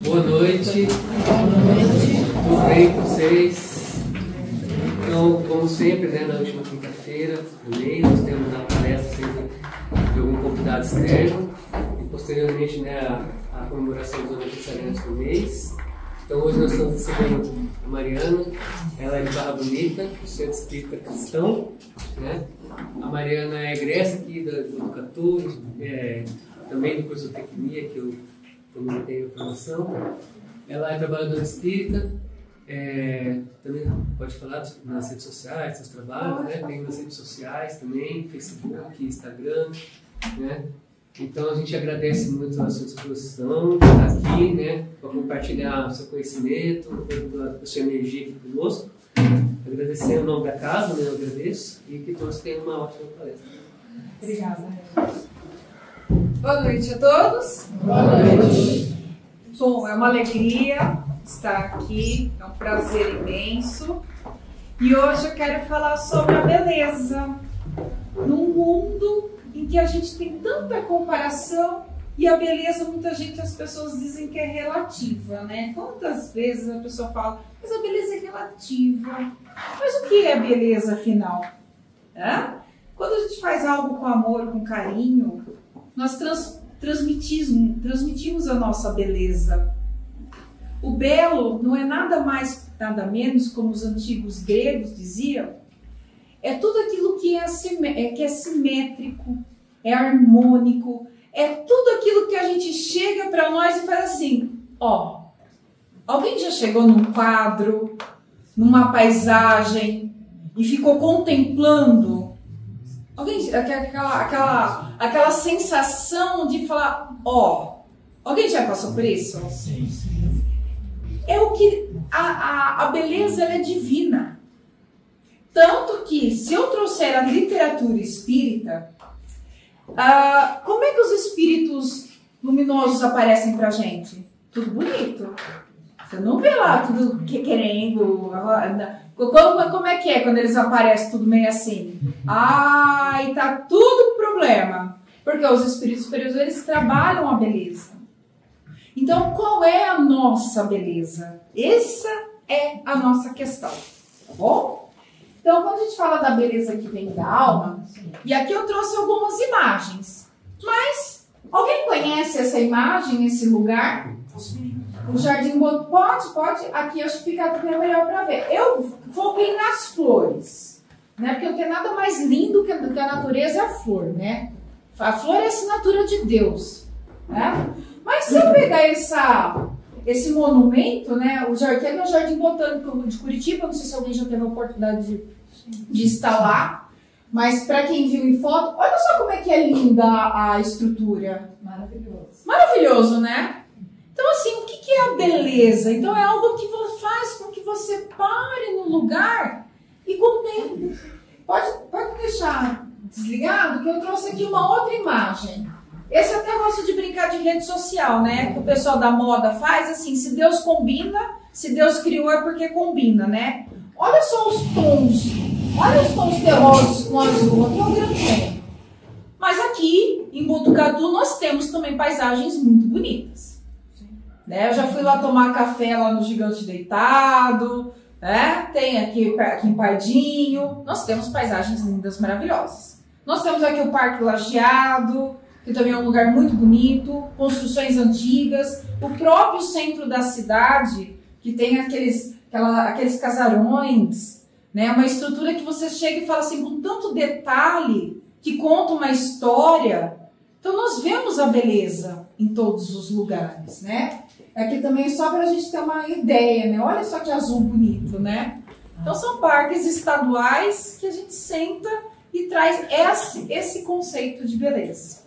Boa noite. Tudo bem com vocês? Então, como sempre, né, na última quinta-feira, também, nós temos a palestra sempre de algum convidado externo e posteriormente, né, a comemoração dos aniversariantes do mês. Então, hoje nós estamos recebendo a Mariana, ela é de Barra Bonita, do Centro Espírita Cristão, né? A Mariana é egressa aqui do Catu, também do curso de Tecnia, que eu também tenho formação. Ela é trabalhadora espírita, também pode falar nas redes sociais, seus trabalhos, né? Tem nas redes sociais também, Facebook, Instagram, né? Então a gente agradece muito a sua disposição de estar aqui, né? Para compartilhar o seu conhecimento, a sua energia aqui conosco. Agradecer em nome da casa, né? Eu agradeço e que todos tenham uma ótima palestra. Obrigada. Boa noite a todos. Boa noite. Bom, é uma alegria estar aqui, é um prazer imenso. E hoje eu quero falar sobre a beleza. Num mundo em que a gente tem tanta comparação e a beleza, as pessoas dizem que é relativa, né? Quantas vezes a pessoa fala, mas a beleza é relativa. Mas o que é beleza, afinal? Quando a gente faz algo com amor, com carinho, nós transmitimos a nossa beleza. O belo não é nada mais, nada menos, como os antigos gregos diziam, é tudo aquilo que é simétrico, é harmônico, é tudo aquilo que a gente chega para nós e faz assim, ó. Alguém já chegou num quadro, numa paisagem e ficou contemplando? Alguém, aquela sensação de falar, ó. Alguém já passou por isso? Sim. É o que a beleza, ela é divina. Tanto que, se eu trouxer a literatura espírita, como é que os espíritos luminosos aparecem pra gente? Tudo bonito. Você não vê lá tudo querendo. Como é que é quando eles aparecem tudo meio assim? Ai, tá tudo problema. Porque os espíritos superiores, eles trabalham a beleza. Então, qual é a nossa beleza? Essa é a nossa questão, tá bom? Então, quando a gente fala da beleza que vem da alma, e aqui eu trouxe algumas imagens, mas alguém conhece essa imagem, esse lugar? O Jardim Botânico? Pode. Aqui acho que fica até melhor para ver. Eu foquei nas flores, né? Porque não tem nada mais lindo que a natureza é a flor, né? A flor é a assinatura de Deus, né? Mas se eu pegar esse monumento, né? O Jardim Botânico de Curitiba, não sei se alguém já teve a oportunidade de estar lá, mas para quem viu em foto, olha só como é que é linda a estrutura. Maravilhoso. Maravilhoso, né? Então, assim, o que é a beleza? Então, é algo que faz com que você pare no lugar e contemple. Pode deixar desligado, que eu trouxe aqui uma outra imagem. Esse eu até gosto de brincar de rede social, né? Que o pessoal da moda faz, assim, se Deus combina, se Deus criou é porque combina, né? Olha só os tons, olha os tons terrosos com azul, aqui é o Gran Canyon. Mas aqui, em Botucatu, nós temos também paisagens muito bonitas. Né? Eu já fui lá tomar café lá no Gigante Deitado, né? Tem aqui em Pardinho, nós temos paisagens lindas, maravilhosas. Nós temos aqui o Parque Lajeado, que também é um lugar muito bonito, construções antigas, o próprio centro da cidade, que tem aqueles casarões, né? Uma estrutura que você chega e fala assim, com tanto detalhe, que conta uma história. Então nós vemos a beleza em todos os lugares, né? Aqui também só para a gente ter uma ideia, né? Olha só que azul bonito, né? Então são parques estaduais que a gente senta e traz esse conceito de beleza.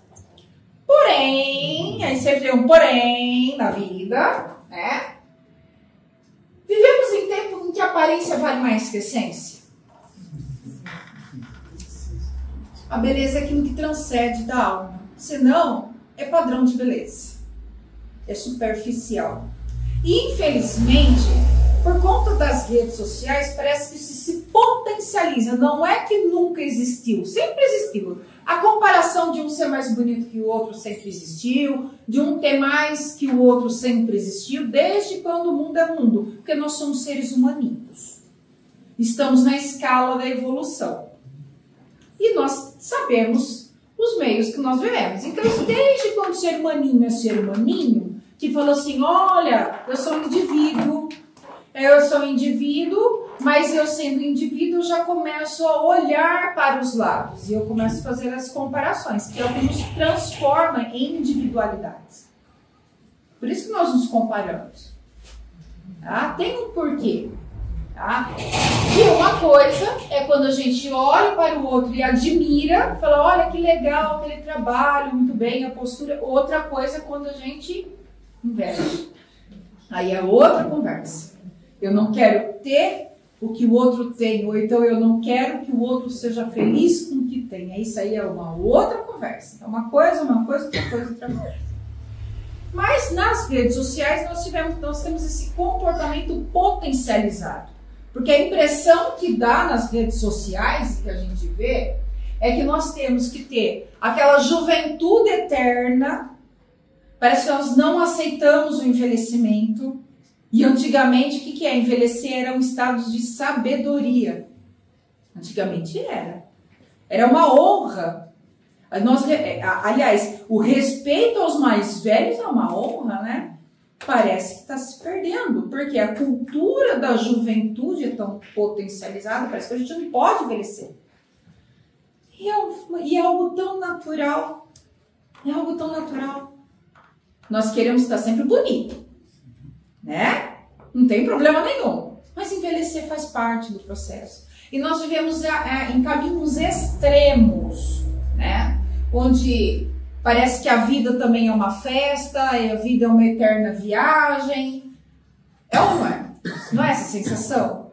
Porém, aí sempre tem um porém na vida, né? Vivemos em tempo em que a aparência vale mais que a essência. A beleza é aquilo que transcende da alma. Senão, é padrão de beleza. É superficial. E, infelizmente, Por conta das redes sociais, parece que isso se potencializa. Não é que nunca existiu, sempre existiu. A comparação de um ser mais bonito que o outro sempre existiu, de um ter mais que o outro sempre existiu, desde quando o mundo é mundo. Porque nós somos seres humaninhos. Estamos na escala da evolução. E nós sabemos os meios que nós vivemos. Então, desde quando ser humaninho é ser humaninho, que falou assim, olha, eu sou um indivíduo, mas eu sendo indivíduo já começo a olhar para os lados e eu começo a fazer as comparações, que é o que nos transforma em individualidades. Por isso que nós nos comparamos. Tá? Tem um porquê. Tá? E uma coisa é quando a gente olha para o outro e admira, fala, olha que legal aquele trabalho, muito bem, a postura. Outra coisa é quando a gente inveja. Aí é outra conversa. Eu não quero ter o que o outro tem, ou então eu não quero que o outro seja feliz com o que tem. Isso aí é uma outra conversa. É uma coisa, outra coisa. Mas nas redes sociais nós temos esse comportamento potencializado. Porque a impressão que dá nas redes sociais, que a gente vê, é que nós temos que ter aquela juventude eterna. Parece que nós não aceitamos o envelhecimento. E antigamente, o que é? Envelhecer era um estado de sabedoria. Antigamente era. Era uma honra. Aliás, o respeito aos mais velhos é uma honra, né? Parece que está se perdendo, porque a cultura da juventude é tão potencializada, parece que a gente não pode envelhecer. E é algo tão natural. É algo tão natural. Nós queremos estar sempre bonito. Né? Não tem problema nenhum. Mas envelhecer faz parte do processo. E nós vivemos em caminhos extremos, né? Onde parece que a vida também é uma festa, a vida é uma eterna viagem. É ou não é? Não é essa sensação?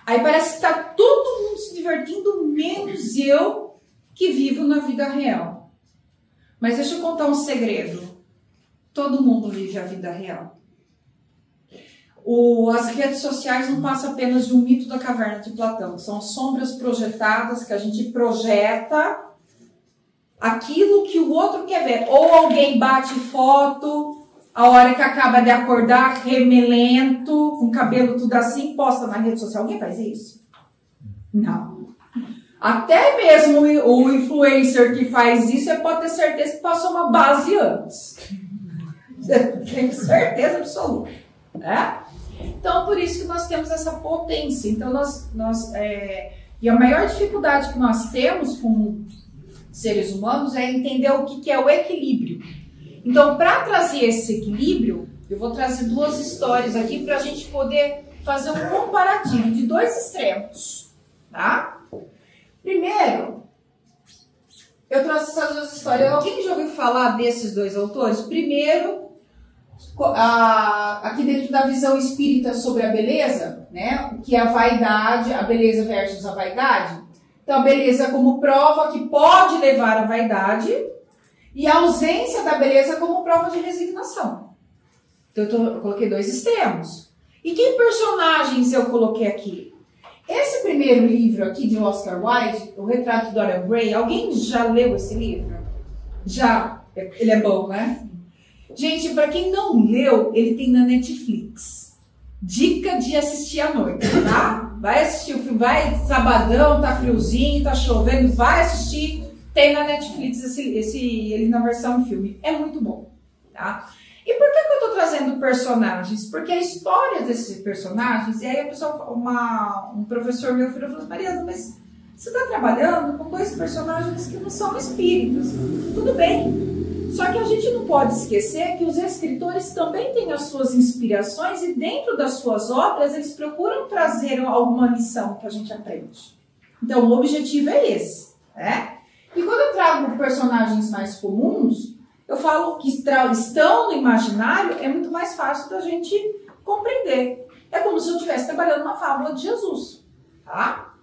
Aí parece que está todo mundo se divertindo, menos eu que vivo na vida real. Mas deixa eu contar um segredo. Todo mundo vive a vida real. As redes sociais não passam apenas de um mito da caverna de Platão, que são sombras projetadas que a gente projeta aquilo que o outro quer ver. Ou alguém bate foto, a hora que acaba de acordar, remelento, com cabelo tudo assim, posta na rede social. Alguém faz isso? Não. Até mesmo o influencer que faz isso, você pode ter certeza que passou uma base antes. Tenho certeza absoluta. Né? Então, por isso que nós temos essa potência. Então, e a maior dificuldade que nós temos como seres humanos é entender o que é o equilíbrio. Então, para trazer esse equilíbrio, eu vou trazer duas histórias aqui para a gente poder fazer um comparativo de dois extremos. Tá? Primeiro, eu trouxe essas duas histórias. Alguém já ouviu falar desses dois autores? Primeiro, aqui dentro da visão espírita sobre a beleza, né? Que é a vaidade, a beleza versus a vaidade. Então, a beleza como prova que pode levar à vaidade e a ausência da beleza como prova de resignação. Então, eu coloquei dois extremos. E que personagens eu coloquei aqui? Esse primeiro livro aqui de Oscar Wilde, O Retrato de Dorian Gray, alguém já leu esse livro? Já. Ele é bom, né? Gente, para quem não leu, ele tem na Netflix. Dica de assistir à noite, tá? Vai assistir o filme, vai sabadão, tá friozinho, tá chovendo, vai assistir. Tem na Netflix ele na versão filme. É muito bom, tá? E por que eu tô trazendo personagens? Porque a história desses personagens, e aí a pessoa, um professor meu filho falou assim, Mariana, mas você está trabalhando com dois personagens que não são espíritas. Tudo bem. Só que a gente não pode esquecer que os escritores também têm as suas inspirações e dentro das suas obras eles procuram trazer alguma lição que a gente aprende. Então o objetivo é esse, né? E quando eu trago personagens mais comuns, eu falo que estão no imaginário, é muito mais fácil da gente compreender. É como se eu estivesse trabalhando uma fábula de Jesus, tá?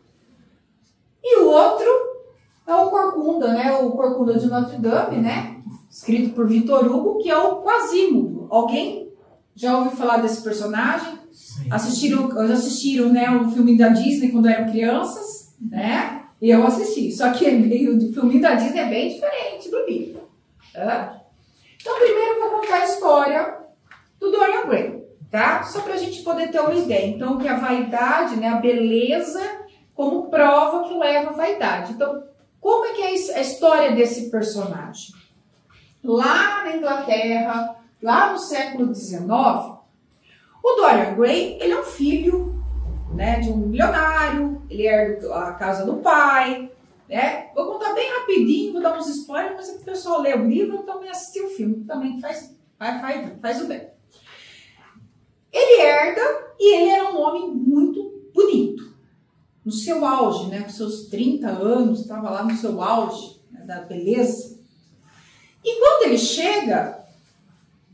E o outro é o Corcunda, né? O Corcunda de Notre Dame, né? Escrito por Victor Hugo, que é o Quasimodo. Alguém Já ouviu falar desse personagem? Assistiram, né, o filme da Disney quando eram crianças, né? E eu assisti. Só que o filme da Disney é bem diferente do livro. Tá? Então, primeiro eu vou contar a história do Dorian Gray, tá? Só pra gente poder ter uma ideia. Então, que a vaidade, né, a beleza, como prova que leva à vaidade. Então, como é que é a história desse personagem? Lá na Inglaterra, lá no século XIX, o Dorian Gray, ele é um filho, né, de um milionário, ele herda a casa do pai, né? Vou contar bem rapidinho, vou dar uns spoilers, mas o pessoal lê o livro e também assistir o filme, também faz o bem. Ele herda e ele era um homem muito bonito, no seu auge, né, com seus 30 anos, estava lá no seu auge, né, da beleza. E quando ele chega,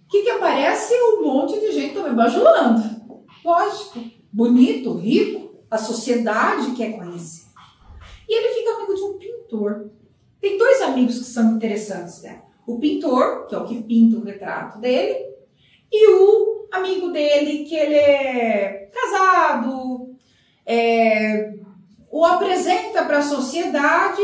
o que aparece? Um monte de gente também bajulando. Lógico, bonito, rico, a sociedade quer conhecer. E ele fica amigo de um pintor. Tem dois amigos que são interessantes, né? O pintor, que é o que pinta o retrato dele, e o amigo dele, que ele é casado, o apresenta para a sociedade.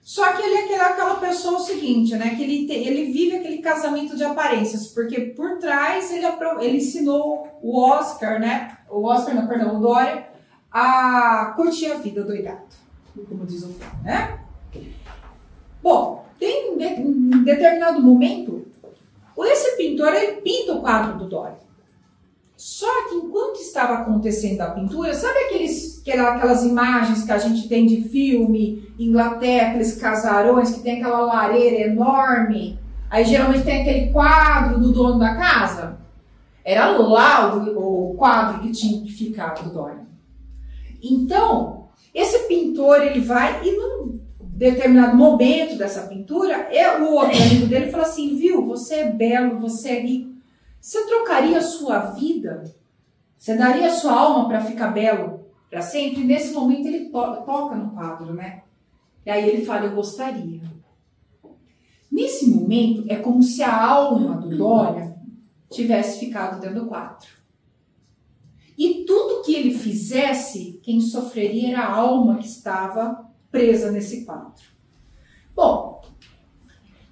Só que ele é aquela pessoa seguinte, né? Que ele vive aquele casamento de aparências, porque por trás ele ensinou o Oscar, né? O Dorian, a curtir a vida doidado, como diz o filme, né? Bom, tem um determinado momento, esse pintor, ele pinta o quadro do Dorian. Só que enquanto estava acontecendo a pintura, sabe aquelas imagens que a gente tem de filme, Inglaterra, aqueles casarões que tem aquela lareira enorme, aí geralmente tem aquele quadro do dono da casa? Era lá o quadro que tinha que ficar do Dorian. Então, esse pintor, ele vai e num determinado momento dessa pintura, o outro amigo dele fala assim, viu, você é belo, você é rico, você trocaria a sua vida? Você daria a sua alma para ficar belo para sempre? E nesse momento ele toca no quadro, né? E aí ele fala, eu gostaria. Nesse momento é como se a alma do Dorian tivesse ficado dentro do quadro. E tudo que ele fizesse, quem sofreria era a alma que estava presa nesse quadro. Bom,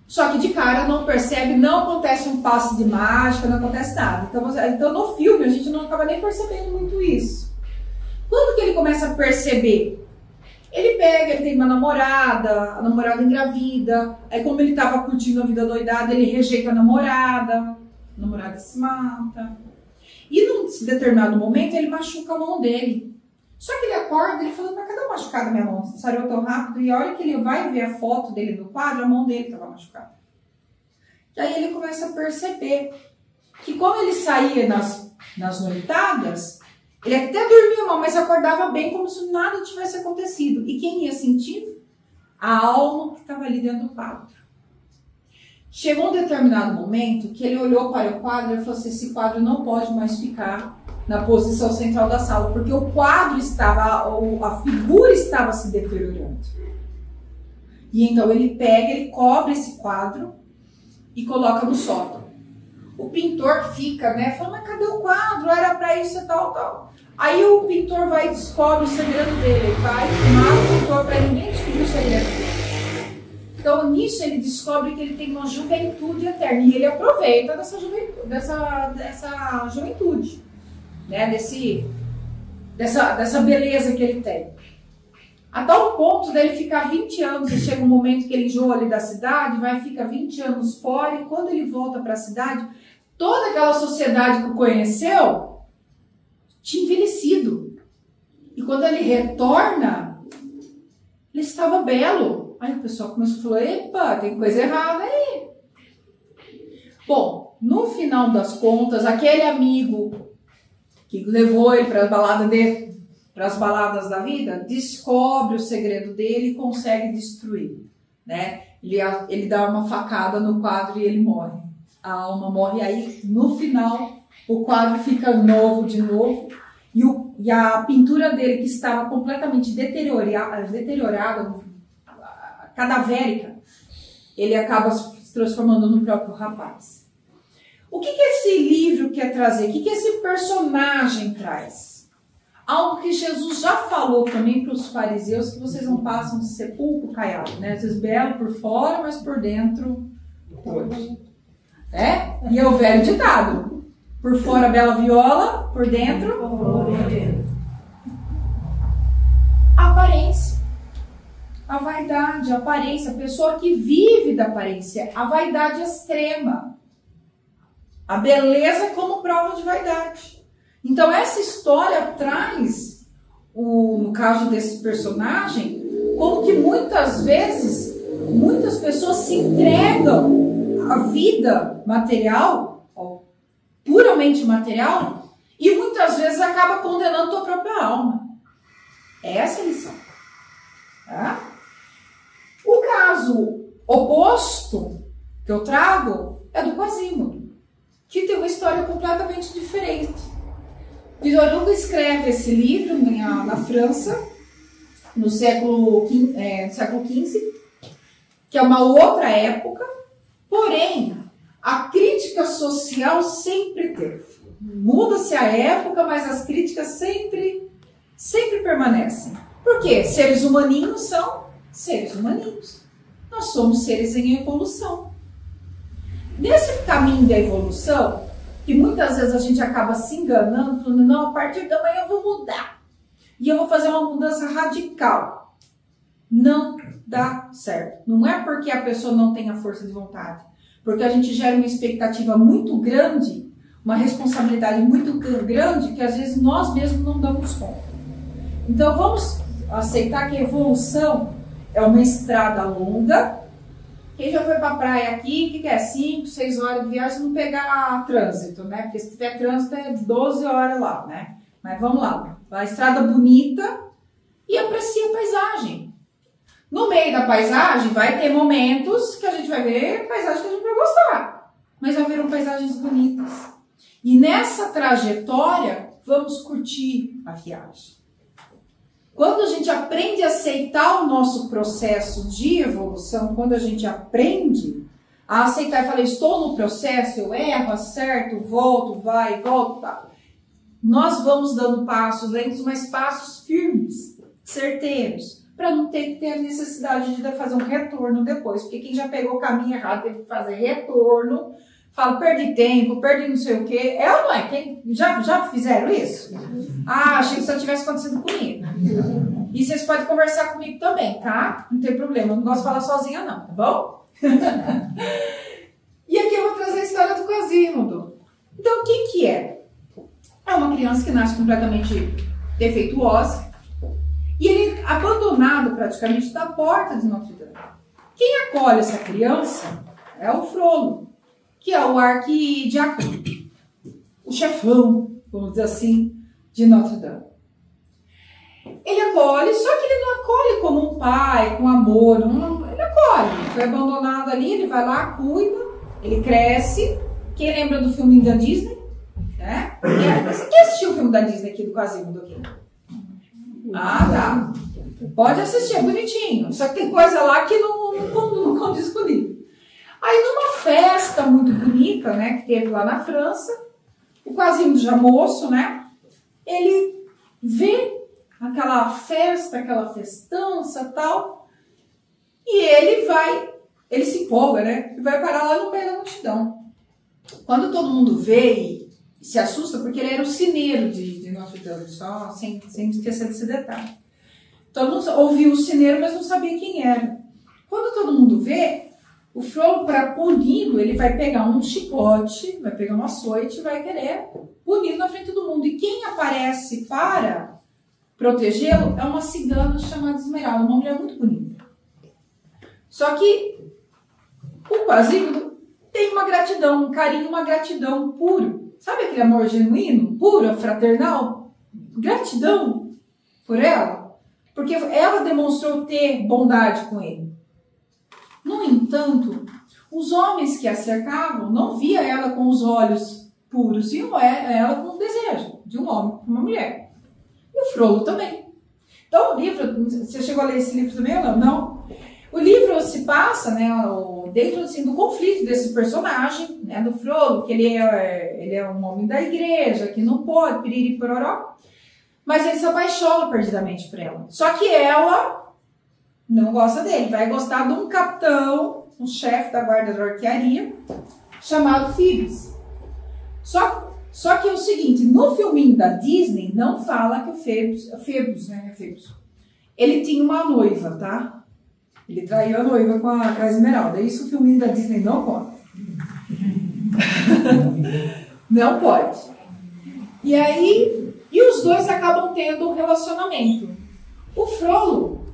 só que de cara não percebe, não acontece um passe de mágica, não acontece nada. Então no filme a gente não acaba nem percebendo muito isso. Quando que ele começa a perceber? Ele tem uma namorada, a namorada engravida, aí como ele estava curtindo a vida doidada, ele rejeita a namorada se mata. E num determinado momento ele machuca a mão dele. Só que ele acorda e ele fala, mas cadê o machucado da minha mão? Você saiu tão rápido. E a hora que ele vai ver a foto dele no quadro, a mão dele estava machucada. E aí ele começa a perceber que como ele saía nas noitadas, ele até dormia mal, mas acordava bem como se nada tivesse acontecido. E quem ia sentir? A alma que estava ali dentro do quadro. Chegou um determinado momento que ele olhou para o quadro e falou assim, esse quadro não pode mais ficar na posição central da sala, porque o quadro a figura estava se deteriorando. E então ele cobre esse quadro e coloca no sótão. O pintor fica, né, fala, mas cadê o quadro? Era para isso e tal. Aí o pintor vai e descobre o segredo dele, ele vai e mata o pintor para ninguém descobrir o segredo dele. Então nisso ele descobre que ele tem uma juventude eterna e ele aproveita dessa juventude. Né, dessa beleza que ele tem. A tal ponto dele ficar 20 anos, e chega um momento que ele enjoa ali da cidade, vai ficar 20 anos fora, e quando ele volta para a cidade, toda aquela sociedade que o conheceu tinha envelhecido. E quando ele retorna, ele estava belo. Aí o pessoal começou a falar, epa, tem coisa errada aí. Bom, no final das contas, aquele amigo que levou ele para as baladas da vida, descobre o segredo dele e consegue destruir, né? Ele dá uma facada no quadro e ele morre. A alma morre, e aí no final o quadro fica novo de novo e a pintura dele, que estava completamente deteriorada, cadavérica, ele acaba se transformando no próprio rapaz. O que esse livro quer trazer? O que esse personagem traz? Algo que Jesus já falou também para os fariseus, que vocês não passam de sepulcro caiado, né? Vocês belo por fora, mas por dentro podre. E é o velho ditado. Por fora bela viola, por dentro aparência. A vaidade, a aparência, a pessoa que vive da aparência, a vaidade extrema. A beleza como prova de vaidade. Então essa história traz, no caso desse personagem, como que muitas vezes, muitas pessoas se entregam à vida material, puramente material, e muitas vezes acaba condenando a tua própria alma. Essa é a lição. Tá? O caso oposto que eu trago é do Quasimodo, que tem uma história completamente diferente. Victor Hugo escreve esse livro na França, no século XV, que é uma outra época, porém, a crítica social sempre teve. Muda-se a época, mas as críticas sempre permanecem. Por quê? Seres humaninhos são seres humaninhos. Nós somos seres em evolução. Nesse caminho da evolução, que muitas vezes a gente acaba se enganando, falando, não, a partir da manhã eu vou mudar. E eu vou fazer uma mudança radical. Não dá certo. Não é porque a pessoa não tem a força de vontade. Porque a gente gera uma expectativa muito grande, uma responsabilidade muito grande, que às vezes nós mesmos não damos conta. Então vamos aceitar que a evolução é uma estrada longa. Quem já foi para a praia aqui, o que é? 5, 6 horas de viagem, não pegar trânsito, né? Porque se tiver trânsito é 12 horas lá, né? Mas vamos lá. A estrada bonita e aprecia a paisagem. No meio da paisagem vai ter momentos que a gente vai ver paisagem que a gente vai gostar. Mas já viram paisagens bonitas. E nessa trajetória, vamos curtir a viagem. Quando a gente aprende a aceitar o nosso processo de evolução, quando a gente aprende a aceitar e falar, estou no processo, eu erro, acerto, volto, vai, volto, tá. Nós vamos dando passos lentos, mas passos firmes, certeiros, para não ter que ter a necessidade de fazer um retorno depois. Porque quem já pegou o caminho errado teve que fazer retorno, fala, perdi tempo, perdi não sei o quê. É ou não é? Quem, já fizeram isso? Ah, achei que só tivesse acontecido comigo. E vocês podem conversar comigo também, tá? Não tem problema, eu não gosto de falar sozinha não, tá bom? E aqui eu vou trazer a história do Quasimodo. Então, quem que é? É uma criança que nasce completamente defeituosa e ele é abandonado praticamente da porta de Notre Dame. Quem acolhe essa criança é o Frollo, que é o arquidiácono, o chefão, vamos dizer assim, de Notre Dame. Ele acolhe, só que ele não acolhe como um pai, com amor, ele acolhe. Ele foi abandonado ali, ele vai lá, cuida, ele cresce. Quem lembra do filme da Disney? Né? Quem assistiu o filme da Disney aqui do Quasimodo aqui? Ah, tá. Pode assistir, é bonitinho. Só que tem coisa lá que não condiz com o livro. Aí numa festa muito bonita, né, que teve lá na França, o Quasimodo já moço, né, ele vê aquela festa, aquela festança e tal, e ele se empolga, né, e vai parar lá no meio da multidão. Quando todo mundo vê e se assusta, porque ele era o sineiro de Notre Dame, só sem esquecer desse detalhe. Todo mundo ouviu o sineiro, mas não sabia quem era. Quando todo mundo vê, o Frollo, para puni-lo, ele vai pegar um chicote, vai pegar um açoite e vai querer puni-lo na frente do mundo. E quem aparece para protegê-lo é uma cigana chamada Esmeralda, uma mulher muito bonita. Só que o Quasimodo tem uma gratidão, um carinho, uma gratidão puro. Sabe aquele amor genuíno, puro, fraternal? Gratidão por ela, porque ela demonstrou ter bondade com ele. No entanto, os homens que a cercavam não viam ela com os olhos puros, viam ela com o desejo de um homem, uma mulher. E o Frollo também. Então, o livro, você chegou a ler esse livro também ou não? Não. O livro se passa, né, dentro assim, do conflito desse personagem, né, do Frollo, que ele é um homem da igreja, que não pode, piriri pororó, mas ele se apaixona perdidamente por ela. Só que ela não gosta dele, vai gostar de um capitão, um chefe da guarda da arquearia, chamado Phoebus. Só que é o seguinte, no filminho da Disney, não fala que o Phoebus, ele tinha uma noiva, tá? Ele traiu a noiva com a Esmeralda. Isso o filminho da Disney não conta. Não pode. E os dois acabam tendo um relacionamento. O Frollo,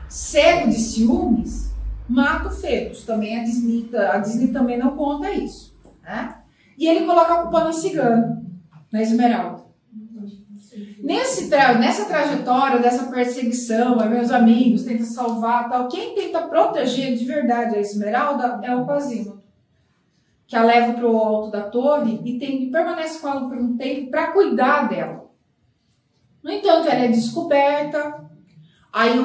cego de ciúmes, mata o Phoebus. Também a Disney também não conta isso. Né? E ele coloca a culpa na cigana, na Esmeralda. Nessa trajetória dessa perseguição, meus amigos tentam salvar tal, quem tenta proteger de verdade a Esmeralda é o Quasimodo, que a leva para o alto da torre e permanece com ela por um tempo para cuidar dela. No entanto, ela é descoberta, aí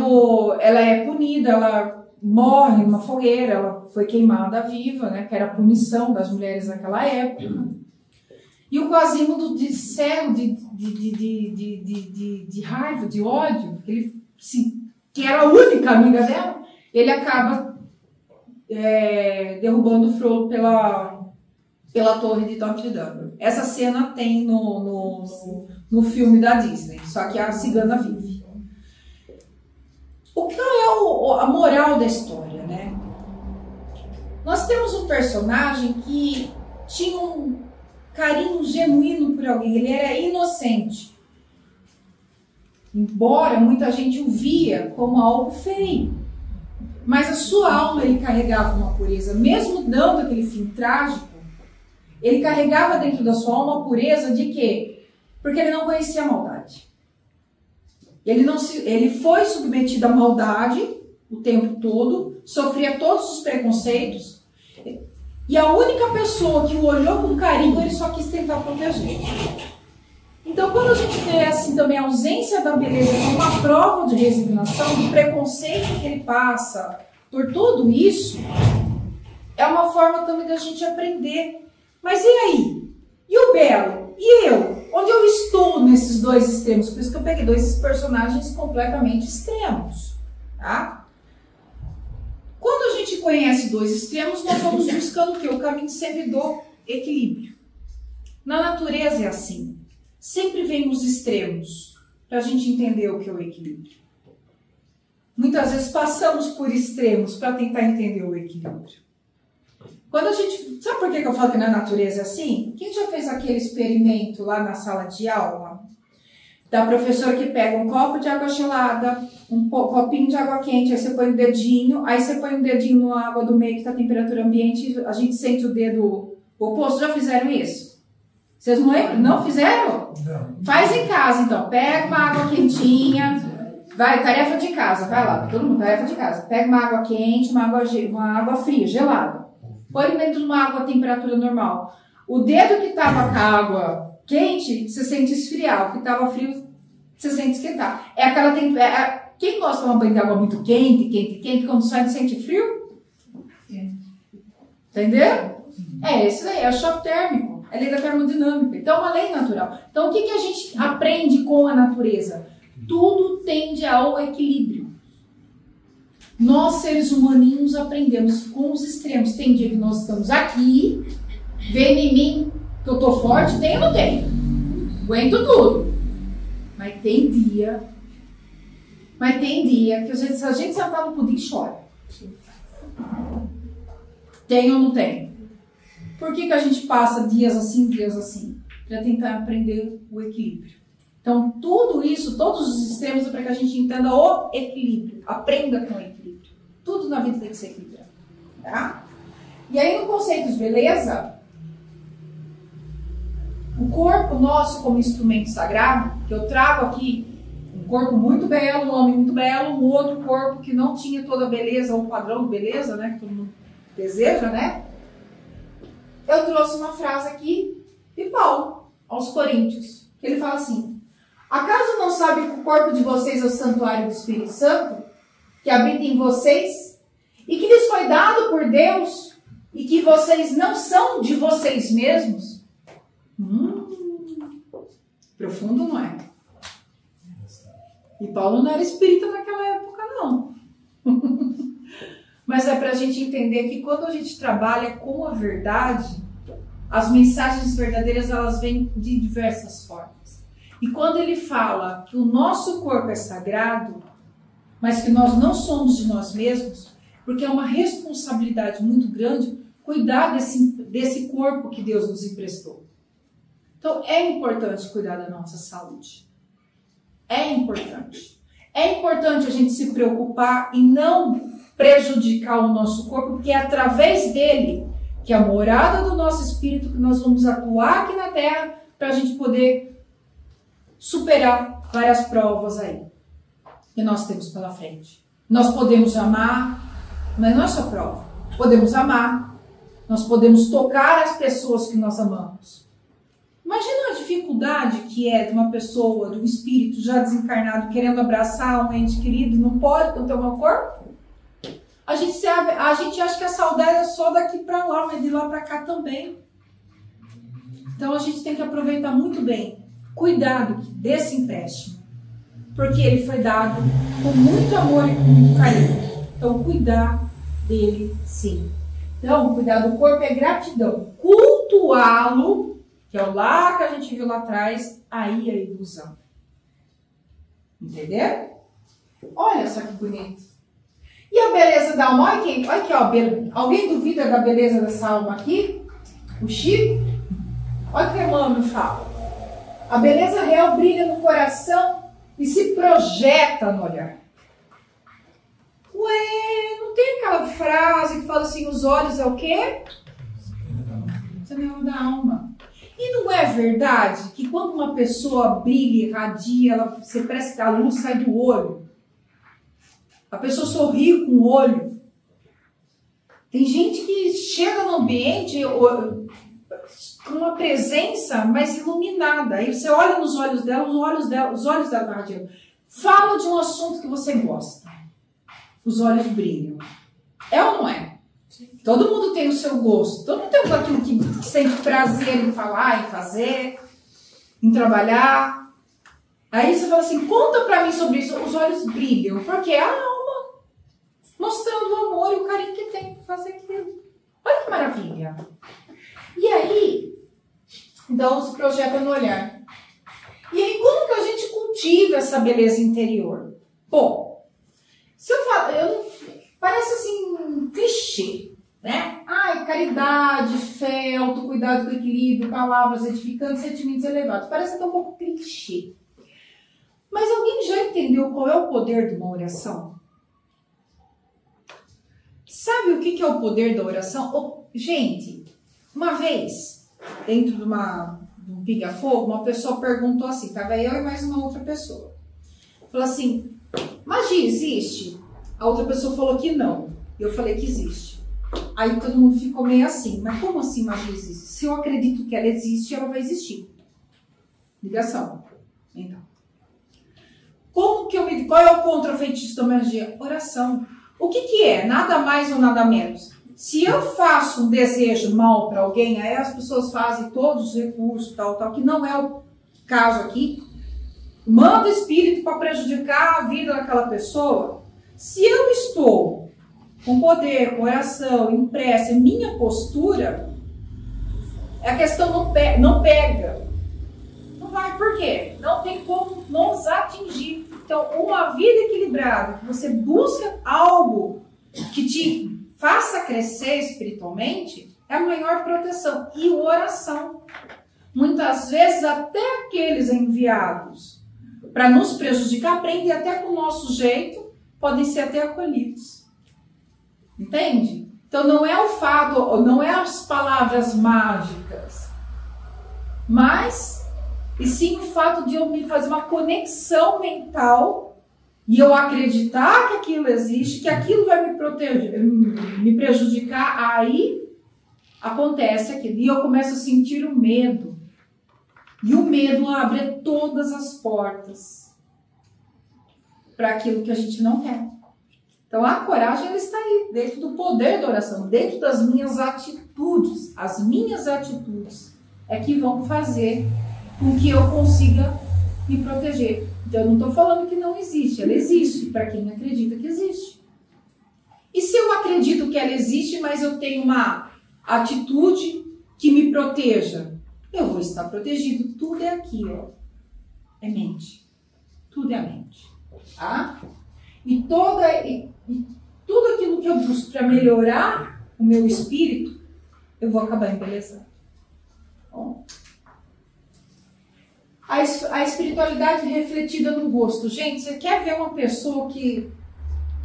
ela é punida, ela morre numa fogueira, ela foi queimada viva, né, que era a punição das mulheres naquela época. E o Quasimodo, de cego, de raiva, de ódio, que era a única amiga dela, ele acaba derrubando o Frollo pela torre de Notre Dame. Essa cena tem no filme da Disney, só que a cigana vive. Qual é a moral da história, né? Nós temos um personagem que tinha um carinho genuíno por alguém, ele era inocente. Embora muita gente o via como algo feio. Mas a sua alma ele carregava uma pureza. Mesmo dando aquele fim trágico, ele carregava dentro da sua alma a pureza de quê? Porque ele não conhecia a maldade. Ele foi submetido à maldade o tempo todo, sofria todos os preconceitos. E a única pessoa que o olhou com carinho, ele só quis tentar proteger. Então, quando a gente vê assim também a ausência da beleza como uma prova de resignação, do preconceito que ele passa por tudo isso, é uma forma também da gente aprender. Mas e aí? E o belo? E eu? Onde eu estou nesses dois extremos? Por isso que eu peguei dois personagens completamente extremos, tá? Quando a gente conhece dois extremos, nós vamos buscando o quê? O caminho sempre do equilíbrio. Na natureza é assim. Sempre vem os extremos para a gente entender o que é o equilíbrio. Muitas vezes passamos por extremos para tentar entender o equilíbrio. Quando a gente... Sabe por que eu falo que na natureza é assim? Quem já fez aquele experimento lá na sala de aula? Da professora que pega um copo de água gelada, um copinho de água quente, aí você põe o dedinho, aí você põe o dedinho na água do meio que está a temperatura ambiente, a gente sente o dedo oposto. Já fizeram isso? Vocês não lembram? Não fizeram? Não. Faz em casa, então. Pega uma água quentinha. Vai, tarefa de casa. Vai lá, todo mundo, tarefa de casa. Pega uma água quente, uma água fria, gelada. Põe dentro de uma água a temperatura normal. O dedo que estava com a água quente, você sente esfriar. O que estava frio, você sente esquentar. É aquela quem gosta de tomar banho de água muito quente, quando sai, sente frio? Entendeu? É isso aí, é o choque térmico. É a lei da termodinâmica. Então, é uma lei natural. Então, o que a gente aprende com a natureza? Tudo tende ao equilíbrio. Nós, seres humaninhos, aprendemos com os extremos. Tem dia que nós estamos aqui, vem em mim que eu tô forte, tem ou não tem? Aguento tudo. Mas tem dia que se a gente sentar no pudim, chora. Tem ou não tem? Por que a gente passa dias assim? Para tentar aprender o equilíbrio. Então, tudo isso, todos os extremos é para que a gente entenda o equilíbrio. Aprenda com o equilíbrio. Tudo na vida tem que ser equilibrado. Tá? E aí, no conceito de beleza, o corpo nosso como instrumento sagrado, que eu trago aqui, um corpo muito belo, um homem muito belo, um outro corpo que não tinha toda a beleza, ou padrão de beleza, né, que todo mundo deseja, né? Eu trouxe uma frase aqui de Paulo, aos Coríntios, que ele fala assim: acaso não sabem que o corpo de vocês é o santuário do Espírito Santo, que habita em vocês, e que lhes foi dado por Deus e que vocês não são de vocês mesmos? Profundo, não é? E Paulo não era espírita naquela época, não. Mas é para a gente entender que quando a gente trabalha com a verdade, as mensagens verdadeiras, elas vêm de diversas formas. E quando ele fala que o nosso corpo é sagrado, mas que nós não somos de nós mesmos, porque é uma responsabilidade muito grande cuidar desse corpo que Deus nos emprestou. Então, é importante cuidar da nossa saúde. É importante. É importante a gente se preocupar e não prejudicar o nosso corpo, porque é através dele, que é a morada do nosso espírito, que nós vamos atuar aqui na Terra para a gente poder superar várias provas aí que nós temos pela frente. Nós podemos amar, mas não é só prova. Podemos amar, nós podemos tocar as pessoas que nós amamos. Imagina a dificuldade que é de uma pessoa, de um espírito já desencarnado, querendo abraçar um ente querido, não pode, não tem um corpo. A gente acha que a saudade é só daqui para lá, mas de lá para cá também. Então a gente tem que aproveitar muito bem, cuidado desse empréstimo, porque ele foi dado com muito amor e com muito carinho. Então cuidar dele, sim. Então cuidar do corpo é gratidão. Cultuá-lo, que é o lá que a gente viu lá atrás, aí é ilusão. Entendeu? Olha só que bonito. E a beleza da alma? Olha aqui, ó. Alguém duvida da beleza dessa alma aqui? O Chico? Olha o que a irmã me fala. A beleza real brilha no coração e se projeta no olhar. Ué, não tem aquela frase que fala assim, os olhos é o quê? Janela da alma. E não é verdade que quando uma pessoa brilha, irradia, você parece que a luz sai do olho? A pessoa sorri com o olho. Tem gente que chega no ambiente com uma presença mais iluminada. Aí você olha nos olhos dela, os olhos dela radiam. Fala de um assunto que você gosta. Os olhos brilham. É ou não é? Todo mundo tem o seu gosto. Todo mundo tem aquilo que sente prazer em falar, em fazer, em trabalhar. Aí você fala assim, conta pra mim sobre isso. Os olhos brilham. Porque a alma mostrando o amor e o carinho que tem para fazer aquilo. Olha que maravilha. E aí, então se projeta no olhar. E aí, como que a gente cultiva essa beleza interior? Bom, se eu falo, parece assim um clichê, né? Ai, caridade, fé, autocuidado com equilíbrio, palavras edificantes, sentimentos elevados. Parece até um pouco clichê. Mas alguém já entendeu qual é o poder de uma oração? Sabe o que é o poder da oração? Gente, uma vez, dentro de um pinga-fogo, uma pessoa perguntou assim, estava eu e mais uma outra pessoa. Falou assim, magia existe? A outra pessoa falou que não. Eu falei que existe. Aí todo mundo ficou meio assim, mas como assim magia existe? Se eu acredito que ela existe, ela vai existir. Ligação. Então. Qual é o contrafeitiço da magia? Oração. O que é? Nada mais ou nada menos. Se eu faço um desejo mal para alguém, aí as pessoas fazem todos os recursos, tal, que não é o caso aqui. Manda espírito para prejudicar a vida daquela pessoa. Se eu estou com poder, com oração, em prece, minha postura, a questão não pega. Não vai, por quê? Não tem como nos atingir. Então, uma vida equilibrada, que você busca algo que te faça crescer espiritualmente, é a maior proteção. E oração. Muitas vezes, até aqueles enviados para nos prejudicar, aprendem até com o nosso jeito, podem ser até acolhidos. Entende? Então, não é o fato, não é as palavras mágicas, mas... E sim o fato de eu me fazer uma conexão mental e eu acreditar que aquilo existe, que aquilo vai me proteger, me prejudicar, aí acontece aquilo. E eu começo a sentir o medo. E o medo abre todas as portas para aquilo que a gente não quer. Então a coragem ela está aí, dentro do poder da oração, dentro das minhas atitudes. As minhas atitudes é que vão fazer com que eu consiga me proteger. Então eu não estou falando que não existe, ela existe para quem acredita que existe. E se eu acredito que ela existe, mas eu tenho uma atitude que me proteja, eu vou estar protegido. Tudo é aqui, ó. É mente. Tudo é a mente. Tá? E tudo aquilo que eu busco para melhorar o meu espírito, eu vou acabar embelezando. Bom, a espiritualidade refletida no rosto. Gente, você quer ver uma pessoa que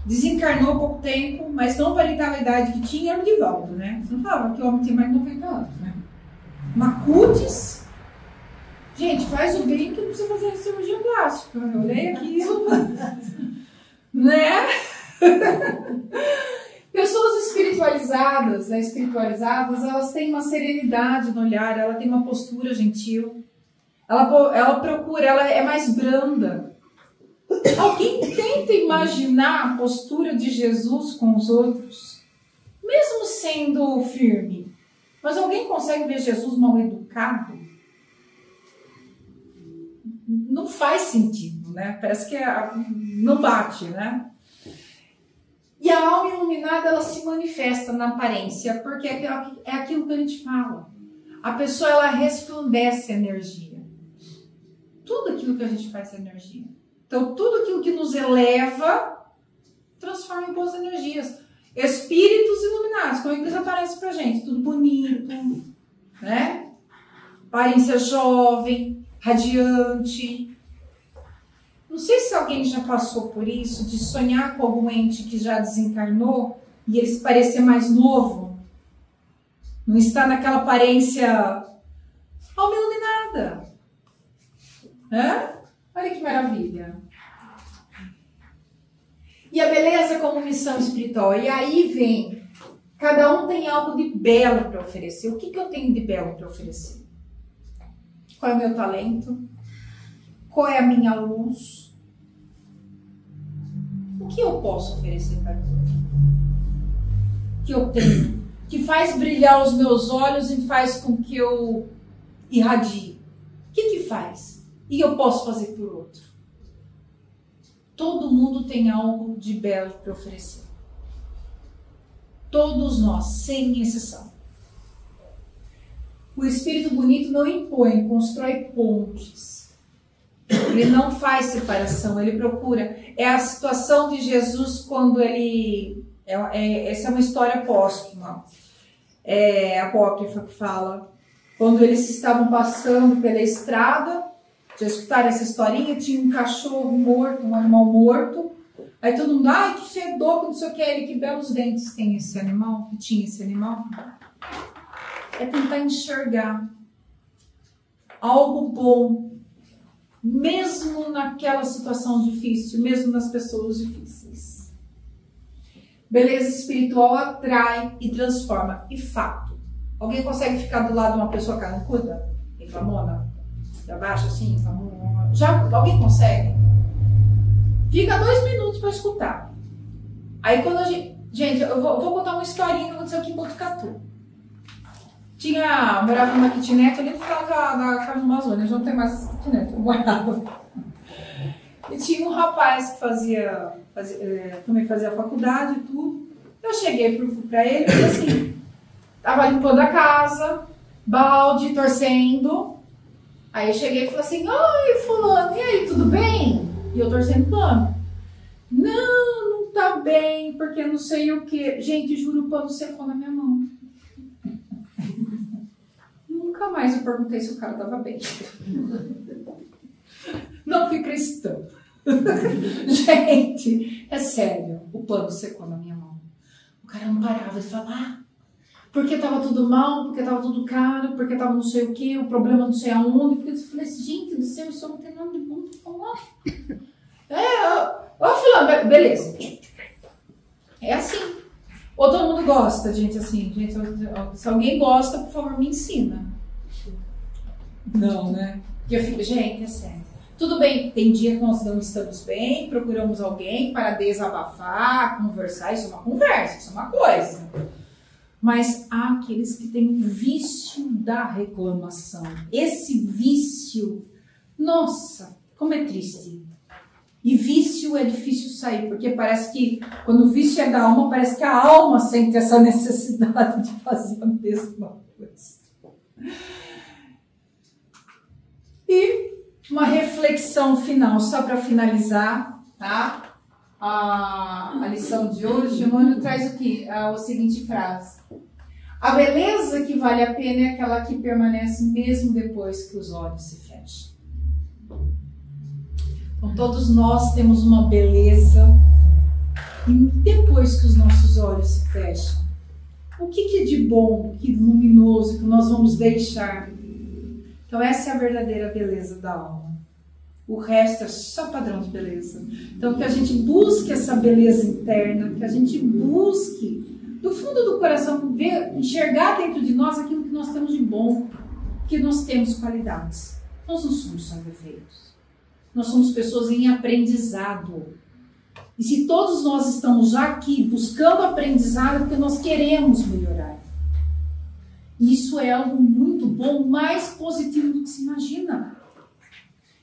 desencarnou há pouco tempo, mas não aparentava a idade que tinha? Era o Divaldo, né? Você não falava que o homem tem mais de 90 anos, né? Uma cutis. Gente, faz o bem que não precisa fazer cirurgia plástica. Eu olhei aquilo, né? Pessoas espiritualizadas, né? Espiritualizadas, elas têm uma serenidade no olhar, ela tem uma postura gentil. Ela procura, ela é mais branda. Alguém tenta imaginar a postura de Jesus com os outros, mesmo sendo firme. Mas alguém consegue ver Jesus mal educado? Não faz sentido, né? Parece que não bate, né? E a alma iluminada, ela se manifesta na aparência, porque é aquilo que a gente fala. A pessoa, ela resplandece energia. Tudo aquilo que a gente faz é energia. Então, tudo aquilo que nos eleva, transforma em boas energias. Espíritos iluminados, como é que eles aparecem pra gente? Tudo bonito, né? Aparência jovem, radiante. Não sei se alguém já passou por isso, de sonhar com algum ente que já desencarnou e ele se parecer mais novo. Não está naquela aparência alma iluminada. Né? Olha que maravilha. E a beleza como missão espiritual. E aí vem, cada um tem algo de belo para oferecer. O que eu tenho de belo para oferecer? Qual é o meu talento? Qual é a minha luz? O que eu posso oferecer para o outro? O que eu tenho? Que faz brilhar os meus olhos e faz com que eu irradie. O que faz? E eu posso fazer por outro? Todo mundo tem algo de belo para oferecer. Todos nós, sem exceção. O Espírito bonito não impõe, constrói pontes. Ele não faz separação, ele procura. É a situação de Jesus quando ele... essa é uma história póstuma. Apócrifa que fala. Quando eles estavam passando pela estrada, já escutaram essa historinha? Tinha um cachorro morto, um animal morto. Aí todo mundo, ai, que fedor, que não sei o que. Ele, que belos dentes tem esse animal, que tinha esse animal. É tentar enxergar algo bom, mesmo naquela situação difícil, mesmo nas pessoas difíceis. Beleza espiritual atrai e transforma. E fato. Alguém consegue ficar do lado de uma pessoa carrancuda? Reclamona? De abaixo assim? Já alguém consegue? Fica 2 minutos para escutar. Aí quando a gente... Gente, eu vou contar uma historinha que aconteceu aqui em Botucatu. Morava numa kitnet ali no final da Casa do Amazônia. Já não tem mais essa kitnet, eu morava. E tinha um rapaz que também fazia faculdade e tudo. Eu cheguei pra ele e falei assim, tava limpando a casa, balde, torcendo. Aí eu cheguei e falei assim, oi fulano, e aí, tudo bem? E eu torcendo pano. Não tá bem, porque não sei o que. Gente, juro, o pano secou na minha mão. Nunca mais eu perguntei se o cara tava bem. Não fui cristã. Gente, é sério, o pano secou na minha mão. O cara não parava de falar. Porque tava tudo mal, porque tava tudo caro, porque tava não sei o que, o problema não sei aonde. Porque eu falei assim, gente do céu, isso não tem nada de bom pra falar. Fulano, beleza. É assim. Ou todo mundo gosta, gente, assim. Gente, se alguém gosta, por favor, me ensina. Não, né? E eu fico, gente, é sério. Tudo bem, tem dia que nós não estamos bem, procuramos alguém para desabafar, conversar, isso é uma conversa, isso é uma coisa. Mas há aqueles que têm o vício da reclamação. Esse vício, nossa, como é triste. E vício é difícil sair, porque parece que quando o vício é da alma, parece que a alma sente essa necessidade de fazer a mesma coisa. E uma reflexão final, só para finalizar, tá? A lição de hoje, Emmanuel traz a seguinte frase. A beleza que vale a pena é aquela que permanece mesmo depois que os olhos se fecham. Então todos nós temos uma beleza e depois que os nossos olhos se fecham, o que é de bom, que luminoso que nós vamos deixar? Então essa é a verdadeira beleza da alma. O resto é só padrão de beleza. Então que a gente busque essa beleza interna, que a gente busque do fundo do coração ver, enxergar dentro de nós aquilo que nós temos de bom, que nós temos qualidades. Nós não somos só defeitos. Nós somos pessoas em aprendizado. E se todos nós estamos já aqui buscando aprendizado, é porque nós queremos melhorar. Isso é algo muito bom, mais positivo do que se imagina.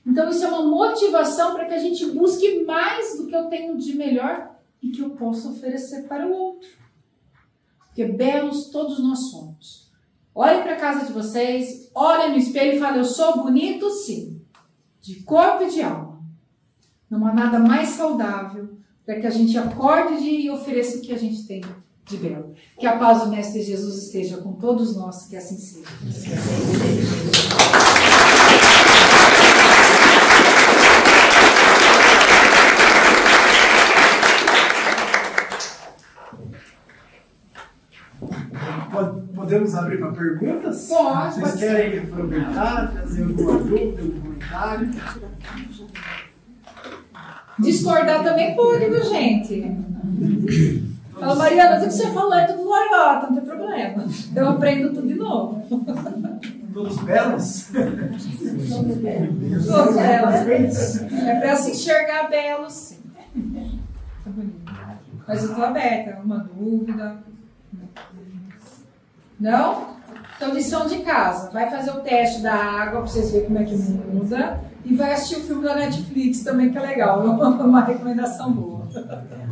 Então isso é uma motivação para que a gente busque mais do que eu tenho de melhor e que eu possa oferecer para o outro. Porque belos todos nós somos. Olhem para a casa de vocês, olhem no espelho e falem, eu sou bonito sim, de corpo e de alma. Não há nada mais saudável para que a gente acorde e ofereça o que a gente tem de belo. Que a paz do Mestre Jesus esteja com todos nós, que assim seja. Podemos abrir para perguntas? Pode. Vocês querem aproveitar, trazer alguma dúvida, algum comentário? Discordar também pode, viu, gente? Fala, Mariana, tudo que você falou é tudo laiota, não tem problema. Eu aprendo tudo de novo. Todos belos? Todos belos. É para se enxergar belo, sim. Tá bonito. Mas eu estou aberta, uma dúvida. Não? Então, lição de casa. Vai fazer o teste da água para vocês verem como é que muda. E vai assistir o filme da Netflix também, que é legal. Uma recomendação boa.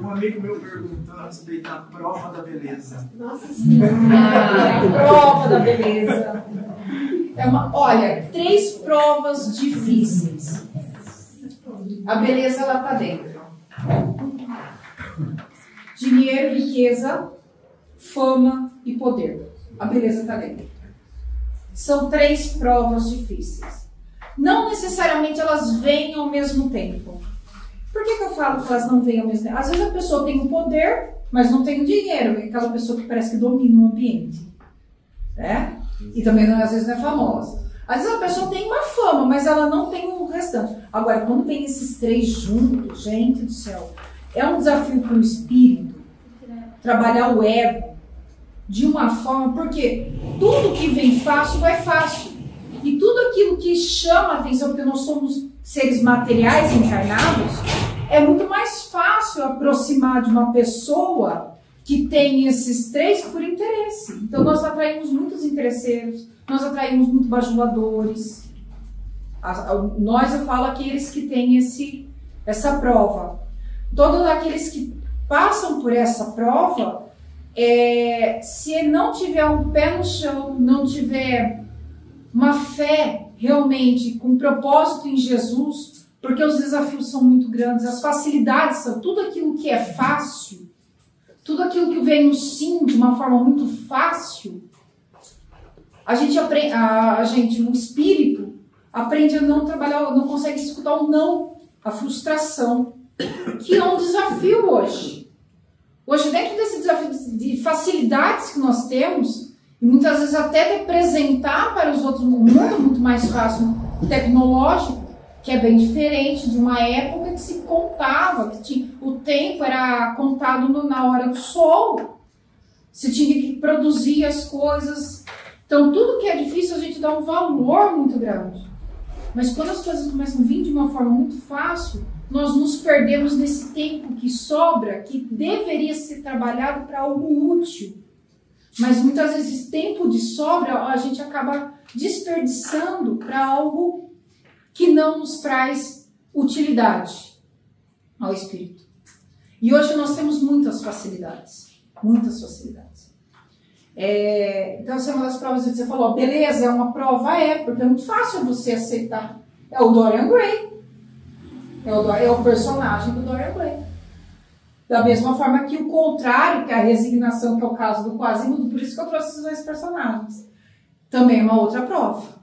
Um amigo meu perguntou a respeito da prova da beleza. Nossa Senhora. Prova da beleza. Olha, 3 provas difíceis. A beleza, ela está dentro. Dinheiro, riqueza, fama e poder. A beleza está dentro. São 3 provas difíceis. Não necessariamente elas vêm ao mesmo tempo. Por que eu falo que elas não vêm ao mesmo tempo? Às vezes a pessoa tem o poder, mas não tem o dinheiro. É aquela pessoa que parece que domina o ambiente. Né? E também às vezes não é famosa. Às vezes a pessoa tem uma fama, mas ela não tem o restante. Agora, quando vem esses 3 juntos, gente do céu, é um desafio para o espírito trabalhar o ego de uma forma, porque tudo que vem fácil vai fácil. E tudo aquilo que chama a atenção, porque nós somos seres materiais encarnados, é muito mais fácil aproximar de uma pessoa que tem esses 3 por interesse. Então nós atraímos muitos interesseiros, nós atraímos muito bajuladores. Nós, eu falo, aqueles que têm essa prova. Todos aqueles que passam por essa prova, se não tiver um pé no chão, não tiver uma fé realmente com propósito em Jesus, porque os desafios são muito grandes, as facilidades são tudo aquilo que é fácil, tudo aquilo que vem no sim de uma forma muito fácil. A gente aprende, o espírito aprende a não trabalhar, não consegue escutar o não, a frustração, que é um desafio hoje. Hoje, dentro desse desafio de facilidades que nós temos, e muitas vezes até de apresentar para os outros um mundo muito mais fácil, tecnológico, que é bem diferente de uma época que se contava, o tempo era contado na hora do sol, se tinha que produzir as coisas. Então, tudo que é difícil, a gente dá um valor muito grande. Mas quando as coisas começam a vir de uma forma muito fácil, nós nos perdemos nesse tempo que sobra, que deveria ser trabalhado para algo útil. Mas muitas vezes tempo de sobra a gente acaba desperdiçando para algo que não nos traz utilidade ao espírito. E hoje nós temos muitas facilidades. Muitas facilidades. Então, essa é uma das provas que você falou, beleza, é uma prova, porque é muito fácil você aceitar. É o Dorian Gray. É o personagem do Dorian Gray. Da mesma forma que o contrário, que é a resignação, que é o caso do Quasimodo, por isso que eu trouxe esses dois personagens. Também é uma outra prova.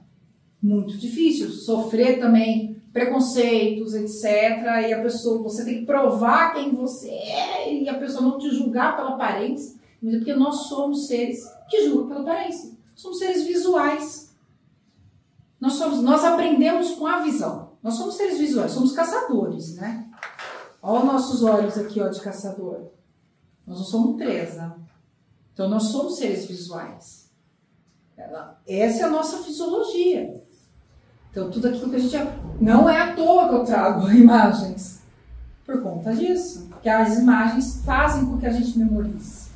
Muito difícil. Sofrer também preconceitos, etc. E a pessoa, você tem que provar quem você é e a pessoa não te julgar pela aparência. Porque nós somos seres que julgam pela aparência. Somos seres visuais. Nós aprendemos com a visão. Nós somos seres visuais, somos caçadores, né? Olha os nossos olhos aqui, ó, de caçador. Nós não somos presa. Então, nós somos seres visuais. Essa é a nossa fisiologia. Então, tudo aquilo que a gente... Não é à toa que eu trago imagens. Por conta disso. Porque as imagens fazem com que a gente memorize.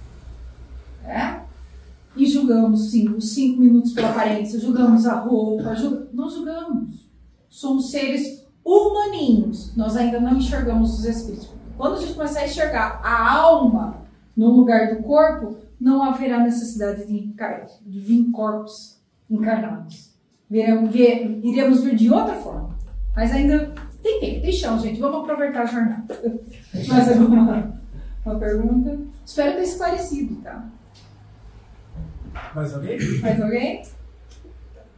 E julgamos, sim, os 5 minutos pela aparência. Julgamos a roupa. Nós julgamos. Somos seres humaninhos. Nós ainda não enxergamos os espíritos. Quando a gente começar a enxergar a alma no lugar do corpo, não haverá necessidade de vir corpos encarnados. Iremos vir de outra forma. Mas ainda tem tempo, tem chão, gente. Vamos aproveitar a jornada. Mais alguma pergunta? Espero ter esclarecido, tá? Mais alguém? Mais alguém?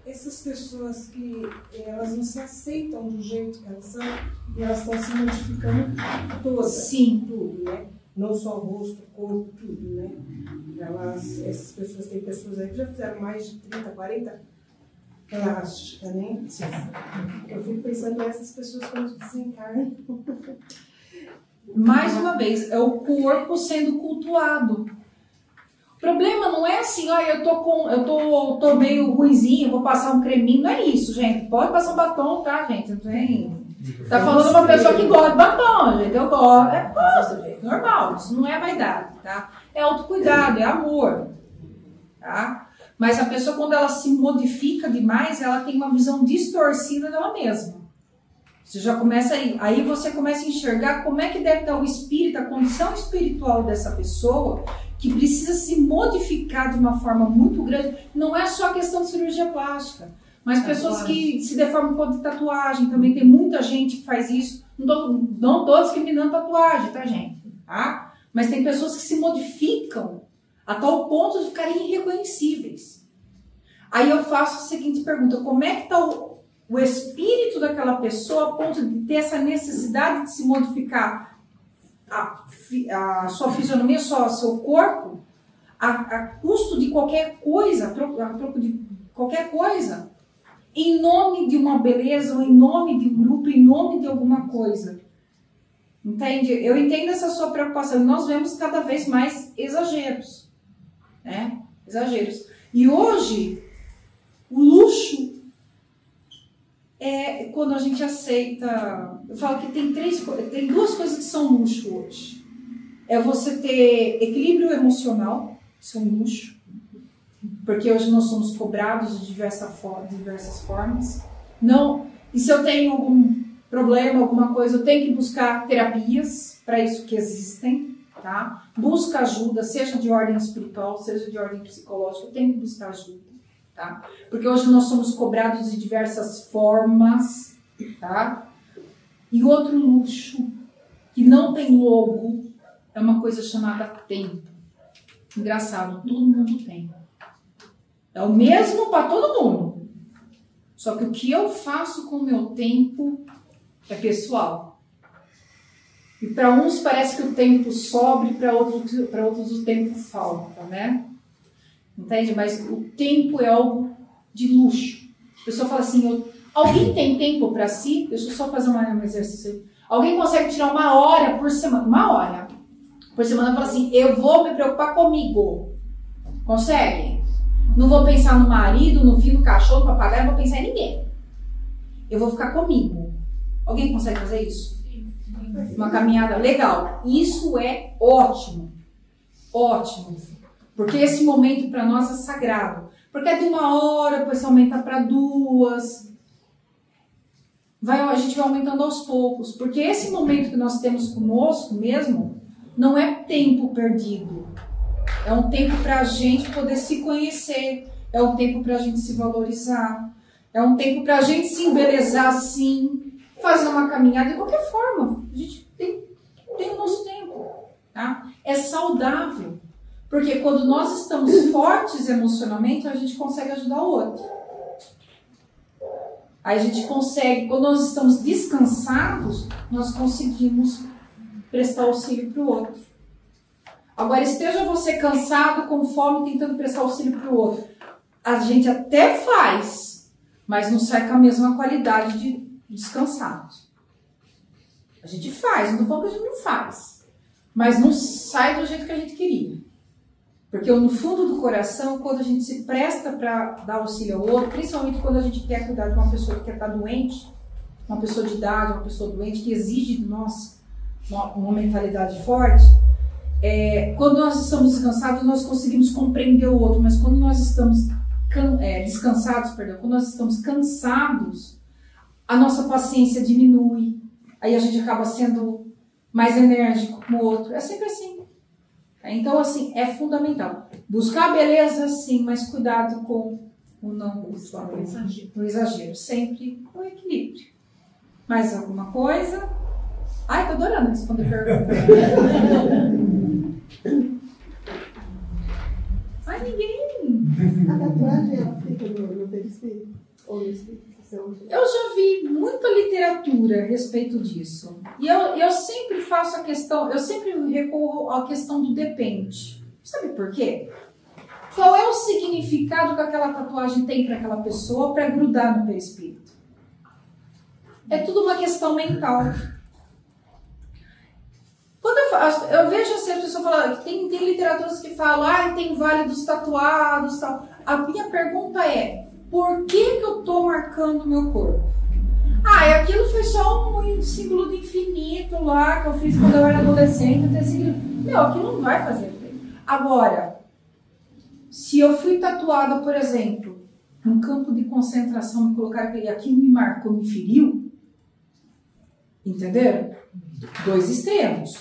Essas pessoas que elas não se aceitam do jeito que elas são e elas estão se modificando todas. Sim. Tudo, né? Não só o rosto, o corpo, tudo, né? Essas pessoas, tem pessoas aí que já fizeram mais de 30, 40 plástica, né? Eu fico pensando nessas pessoas quando desencarnam. Mais uma vez, é o corpo sendo cultuado. O problema não é assim, eu tô meio ruinzinho, vou passar um creminho, não é isso, gente. Pode passar um batom, tá, gente? Não tem... Tá falando de uma pessoa que gosta de batom, gente. Eu gosto, gosto, gente. Normal, isso não é vaidade, tá? É autocuidado, é amor, tá? Mas a pessoa, quando ela se modifica demais, ela tem uma visão distorcida dela mesma. Você já começa aí você começa a enxergar como é que deve estar o espírito, a condição espiritual dessa pessoa, que precisa se modificar de uma forma muito grande. Não é só a questão de cirurgia plástica, mas pessoas que se deformam por conta de tatuagem. Também tem muita gente que faz isso. Não estou discriminando tatuagem, tá, gente? Tá? Mas tem pessoas que se modificam a tal ponto de ficarem irreconhecíveis. Aí eu faço a seguinte pergunta: como é que está o espírito daquela pessoa a ponto de ter essa necessidade de se modificar a sua fisionomia, seu corpo, a custo de qualquer coisa, a troco de qualquer coisa, em nome de uma beleza, ou em nome de um grupo, em nome de alguma coisa? Entende? Eu entendo essa sua preocupação. E nós vemos cada vez mais exageros, né? Exageros. E hoje, o luxo é quando a gente aceita... Eu falo que tem duas coisas que são luxo hoje. É você ter equilíbrio emocional, isso é um luxo, porque hoje nós somos cobrados de diversas formas. Não, e se eu tenho algum problema, alguma coisa, eu tenho que buscar terapias para isso que existem, tá? Busca ajuda, seja de ordem espiritual, seja de ordem psicológica, eu tenho que buscar ajuda, tá? Porque hoje nós somos cobrados de diversas formas, tá? E outro luxo que não tem logo é uma coisa chamada tempo. Engraçado, todo mundo tem. É o mesmo para todo mundo. Só que o que eu faço com o meu tempo é pessoal. E para uns parece que o tempo sobra e para outros o tempo falta, né? Entende? Mas o tempo é algo de luxo. A pessoa fala assim, alguém tem tempo para si? Deixa eu só fazer um exercício aí. Alguém consegue tirar 1 hora por semana? 1 hora por semana e fala assim, eu vou me preocupar comigo. Consegue? Não vou pensar no marido, no filho, no cachorro, no papagaio, não vou pensar em ninguém. eu vou ficar comigo. Alguém consegue fazer isso? Uma caminhada legal. Isso é ótimo. Ótimo. Porque esse momento para nós é sagrado. Porque é de 1 hora, depois aumenta para 2. A gente vai aumentando aos poucos. Porque esse momento que nós temos conosco mesmo, não é tempo perdido. É um tempo para a gente poder se conhecer. É um tempo para a gente se valorizar. É um tempo para a gente se embelezar, sim. Fazer uma caminhada de qualquer forma. A gente tem o nosso tempo. Tá? É saudável. Porque quando nós estamos fortes emocionalmente, a gente consegue ajudar o outro. Aí a gente consegue, quando nós estamos descansados, nós conseguimos prestar auxílio para o outro. Agora, esteja você cansado, com fome, tentando prestar auxílio para o outro. A gente até faz, mas não sai com a mesma qualidade de descansado. A gente faz, não estou falando que a gente não faz. Mas não sai do jeito que a gente queria. Porque no fundo do coração, quando a gente se presta para dar auxílio ao outro, principalmente quando a gente quer cuidar de uma pessoa que quer estar doente, uma pessoa de idade, uma pessoa doente, que exige de nós uma mentalidade forte, quando nós estamos descansados, nós conseguimos compreender o outro, mas quando nós estamos quando nós estamos cansados, a nossa paciência diminui, aí a gente acaba sendo mais enérgico com o outro. É sempre assim. Então, assim, é fundamental. Buscar a beleza, sim, mas cuidado com o exagero. Sempre o equilíbrio. Mais alguma coisa? Ai, tô adorando responder perguntas. Ai, ninguém. A tatuagem, ela fica no perispírito? Ou no espírito? Eu já vi muita literatura a respeito disso. E eu sempre faço a questão, eu sempre recorro à questão do depende. Sabe por quê? Qual é o significado que aquela tatuagem tem para aquela pessoa para grudar no perispírito? É tudo uma questão mental. Quando eu vejo assim, a pessoa falar, tem literaturas que falam, tem vale dos tatuados, tal. A minha pergunta é, por que eu estou marcando o meu corpo? Aquilo foi só um símbolo do infinito lá que eu fiz quando eu era adolescente. Aquilo não vai fazer bem. Agora, se eu fui tatuada, por exemplo, num campo de concentração, me colocaram aquilo me marcou, me feriu, entenderam? 2 extremos.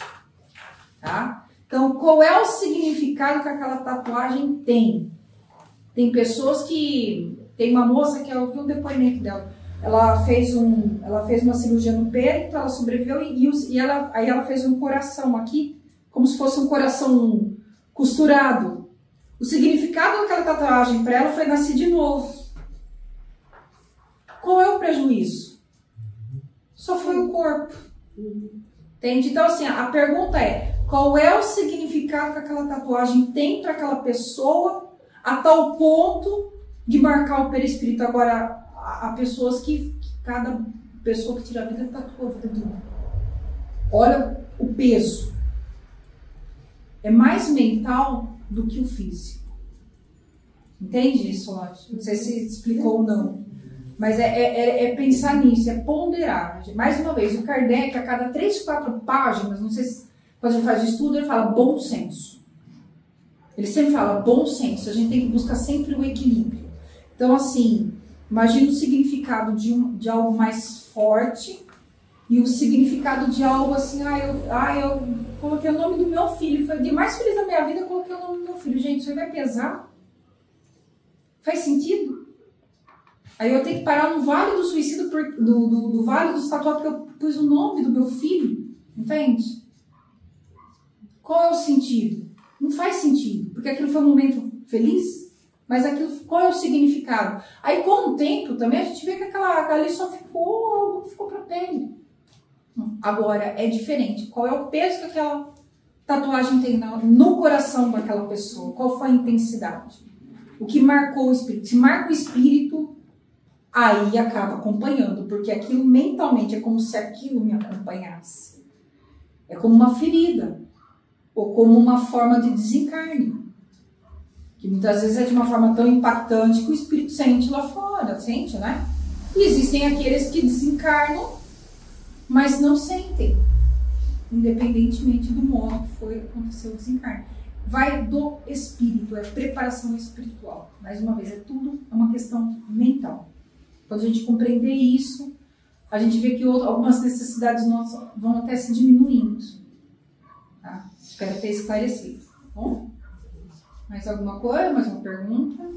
Tá? Então, qual é o significado que aquela tatuagem tem? Tem pessoas que... Tem uma moça que eu vi um depoimento dela. Ela fez uma cirurgia no peito, ela sobreviveu aí ela fez um coração aqui, como se fosse um coração costurado. O significado daquela tatuagem para ela foi nascer de novo. Qual é o prejuízo? Só foi o corpo. Entende? Então, assim, a pergunta é, qual é o significado que aquela tatuagem tem para aquela pessoa a tal ponto de marcar o perispírito? Agora, há pessoas que cada pessoa que tira a vida tatua a vida do outro. Olha o peso. É mais mental do que o físico. Entende isso, Lógico? Não sei se explicou ou não. Mas é pensar nisso, é ponderar. Mais uma vez, o Kardec, a cada 3, 4 páginas, não sei se quando a gente faz o estudo, ele fala bom senso. Ele sempre fala bom senso, a gente tem que buscar sempre o equilíbrio. Então, assim, imagina o significado de algo mais forte e o significado de algo assim, eu coloquei o nome do meu filho, foi o dia mais feliz da minha vida, eu coloquei o nome do meu filho. Gente, isso aí vai pesar? Faz sentido? Aí eu tenho que parar no Vale do Suicídio, do Vale dos Tatuados, porque eu pus o nome do meu filho, entende? Qual é o sentido? Não faz sentido, porque aquilo foi um momento feliz. Mas aquilo, qual é o significado? Aí com o tempo também a gente vê que aquela ali só ficou para a pele. Agora é diferente. Qual é o peso que aquela tatuagem tem no coração daquela pessoa? Qual foi a intensidade? O que marcou o espírito? Se marca o espírito, aí acaba acompanhando, porque aquilo mentalmente é como se aquilo me acompanhasse. É como uma ferida, ou como uma forma de desencarne. Que muitas vezes é de uma forma tão impactante que o espírito sente lá fora, sente, né? E existem aqueles que desencarnam, mas não sentem, independentemente do modo que foi acontecer o desencarne. Vai do espírito, é preparação espiritual. Mais uma vez, é tudo uma questão mental. Quando a gente compreender isso, a gente vê que algumas necessidades nossas vão até se diminuindo. Tá? Espero ter esclarecido. Bom? Mais alguma coisa? Mais uma pergunta?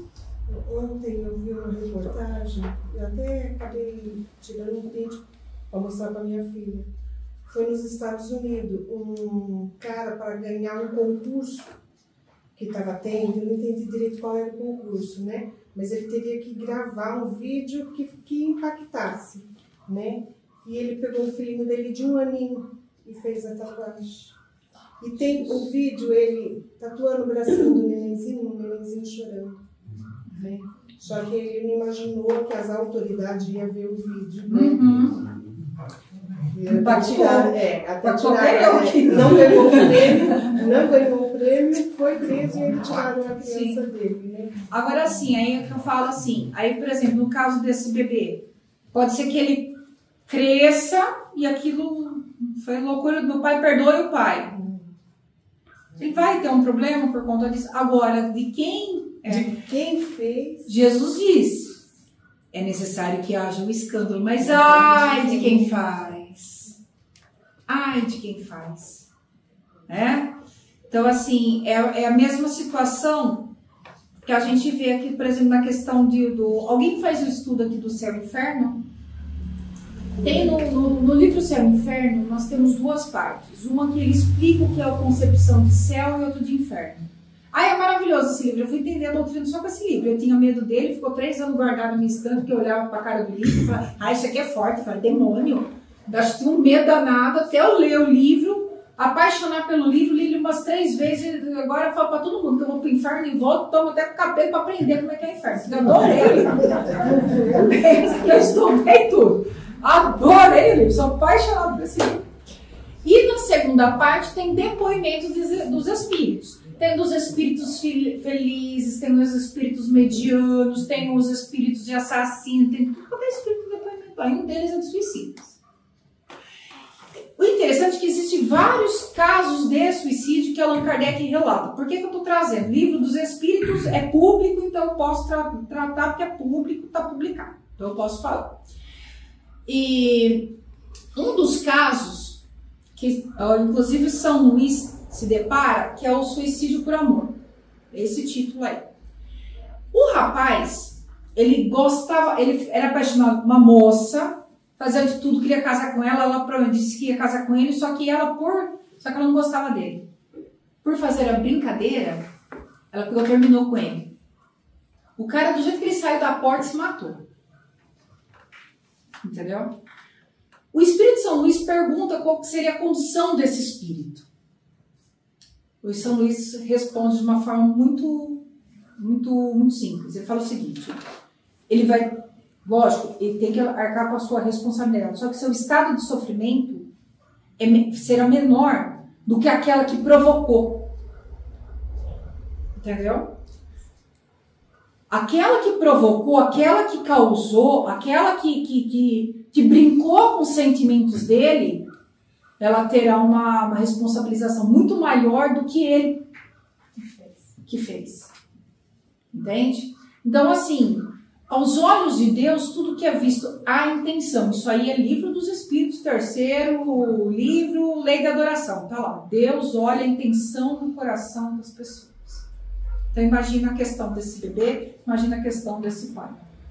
Ontem eu vi uma reportagem, eu até acabei tirando um print para mostrar para minha filha. Foi nos Estados Unidos, um cara para ganhar um concurso que estava tendo, eu não entendi direito qual era o concurso, né? Mas ele teria que gravar um vídeo que impactasse, né? E ele pegou o filhinho dele de 1 aninho e fez a tatuagem. E tem o vídeo, ele tatuando o bracinho do nenenzinho chorando, né? Só que ele não imaginou que as autoridades iam ver o vídeo, né? Uhum. Para tirar, não ganhou o prêmio, foi preso e eles tiraram a criança dele, né? Agora sim, aí é que eu falo assim, aí por exemplo, no caso desse bebê, pode ser que ele cresça e aquilo foi loucura do meu pai, perdoe o pai. Ele vai ter um problema por conta disso. Agora, de quem fez? Jesus diz, é necessário que haja um escândalo, mas ai de quem faz. Ai de quem faz. Né? Então, assim, é a mesma situação que a gente vê aqui, por exemplo, na questão alguém faz o estudo aqui do céu e inferno? Tem no livro Céu e Inferno, nós temos 2 partes. Uma que ele explica o que é a concepção de céu e outra de inferno. É maravilhoso esse livro. Eu fui entender a doutrina só com esse livro. Eu tinha medo dele, ficou 3 anos guardado no meu estante, porque eu olhava para a cara do livro e falava, isso aqui é forte. Eu falei, demônio. Eu tinha um medo danado até eu ler o livro, apaixonar pelo livro, li ele umas 3 vezes. E agora eu falo para todo mundo que eu vou para o inferno e volto, tomo até com o cabelo para aprender como é que é o inferno. Eu adorei o livro. Eu estudei tudo. Adorei o livro, sou apaixonada por esse livro. E na segunda parte tem depoimentos dos espíritos. Tem dos espíritos felizes, tem os espíritos medianos, tem os espíritos de assassino, tem tudo quanto é espírito de depoimento. Aí um deles é de suicidas. O interessante é que existem vários casos de suicídio que Allan Kardec relata. Por que eu estou trazendo? O livro dos espíritos é público, então eu posso tratar porque é público, está publicado. Então eu posso falar. E um dos casos que, inclusive, São Luís se depara, que é o suicídio por amor. Esse título aí. O rapaz, ele era apaixonado por uma moça, fazia de tudo, queria casar com ela, ela disse que ia casar com ele, só que ela não gostava dele. Por fazer a brincadeira, ela terminou com ele. O cara, do jeito que ele saiu da porta, se matou. Entendeu? O Espírito São Luís pergunta qual seria a condição desse espírito. O São Luís responde de uma forma muito simples. Ele fala o seguinte: ele vai, lógico, ele tem que arcar com a sua responsabilidade, só que seu estado de sofrimento será menor do que aquela que provocou. Entendeu? Aquela que provocou, aquela que causou, aquela que brincou com os sentimentos dele, ela terá uma responsabilização muito maior do que ele que fez. Entende? Então, assim, aos olhos de Deus, tudo que é visto, a intenção. Isso aí é livro dos Espíritos, 3º livro, Lei da Adoração. Tá lá. Deus olha a intenção no coração das pessoas. Então imagina a questão desse bebê, imagina a questão desse pai.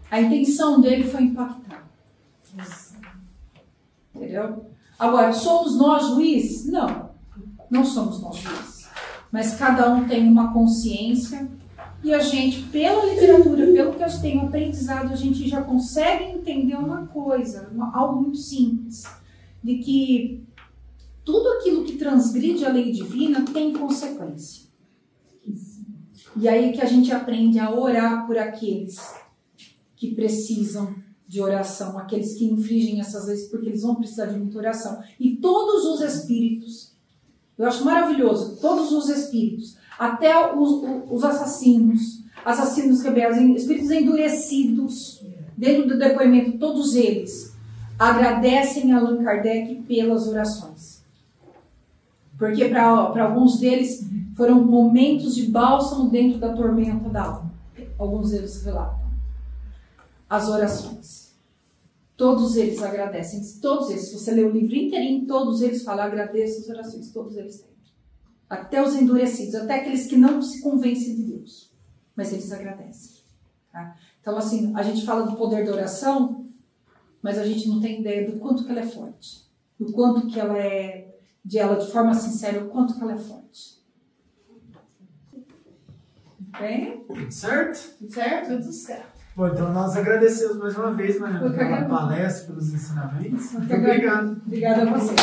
A intenção dele foi impactar. Entendeu? Agora, somos nós juízes? Não, não somos nós juízes. Mas cada um tem uma consciência e a gente, pela literatura, pelo que a gente tem aprendizado, a gente já consegue entender uma coisa, algo muito simples, de que tudo aquilo que transgride a lei divina tem consequência. E aí que a gente aprende a orar por aqueles que precisam de oração, aqueles que infringem essas leis, porque eles vão precisar de muita oração. E todos os espíritos, eu acho maravilhoso, todos os espíritos, até os assassinos rebeldes, espíritos endurecidos, dentro do depoimento, todos eles agradecem a Allan Kardec pelas orações. Porque para alguns deles foram momentos de bálsamo dentro da tormenta da alma. Alguns deles relatam as orações. Todos eles agradecem. Todos eles, se você ler o livro inteirinho, todos eles falam, agradeço as orações. Todos eles têm. Até os endurecidos, até aqueles que não se convencem de Deus. Mas eles agradecem. Tá? Então, assim, a gente fala do poder da oração, mas a gente não tem ideia do quanto que ela é forte. Do quanto que ela é, de forma sincera, o quanto que ela é forte. Bem? Tudo certo? Tudo certo? Tudo certo. Bom, então nós agradecemos mais uma vez, Mariana, pela palestra, pelos ensinamentos. Muito obrigado. Obrigada a você.